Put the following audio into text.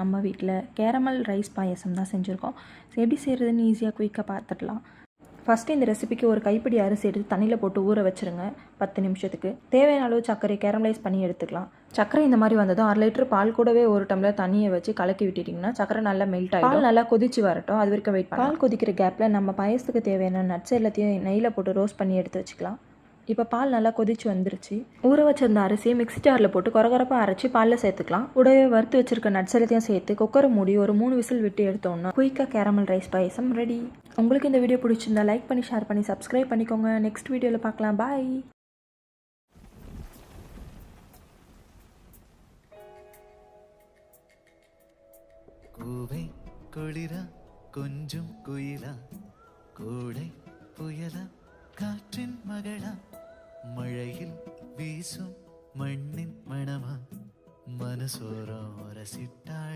நம்ம வீட்டில் caramel rice பாயசம் தான் செஞ்சுருக்கோம். எப்படி செய்கிறதுன்னு ஈஸியாக குயிக்காக பார்த்துடலாம். ஃபஸ்ட்டு இந்த ரெசிபிக்கு ஒரு கைப்பிடி அரிசி எடுத்து தண்ணியில் போட்டு ஊற வச்சுருங்க 10 நிமிஷத்துக்கு. தேவையான அளவு சர்க்கரை கேரமலைஸ் பண்ணி எடுத்துக்கலாம். சர்க்கரை இந்த மாதிரி வந்ததும் 1/2 லிட்டர் பால் கூடவே 1 டம்ளர் தண்ணியை வச்சு கலக்கி விட்டுட்டிங்கன்னா சர்க்கரை நல்லா மெல்ட் ஆகிடும். பால் நல்லா கொதிச்சு வரட்டும், அது வரைக்கும் வெயிட் பண்ணலாம். பால் கொதிக்கிற கேப்பில் நம்ம பாயசத்துக்கு தேவையான நட்ஸ் எல்லாத்தையும் நெய்யில் போட்டு ரோஸ்ட் பண்ணி எடுத்து வச்சுக்கலாம். இப்போ பால் நல்லா கொதிச்சு வந்துருச்சு. ஊற வச்சிருந்த அரிசியை மிக்ஸி ஜாரில் போட்டு கொரகொரப்பாக அரைச்சி பாலில் சேர்த்துக்கலாம். கூடவே வறுத்து வச்சிருக்க நட்ஸ் எல்லாத்தையும் சேர்த்து குக்கரை மூடி ஒரு 3 விசில் விட்டு எடுத்தோம்னா குயிக்காக கேரமல் ரைஸ் பாயசம் ரெடி. உங்களுக்கு இந்த வீடியோ பிடிச்சிருந்தா லைக் பண்ணி ஷேர் பண்ணி சப்ஸ்கிரைப் பண்ணிக்கோங்க. நெக்ஸ்ட் வீடியோவில் பார்க்கலாம். பாய். கூவை குளிரா கொஞ்சம் குயிலா கோடை புயலா காற்றின் மகளா மழையில் வீசும் மண்ணின் மணமா மனசோரம் ரசித்தாள்.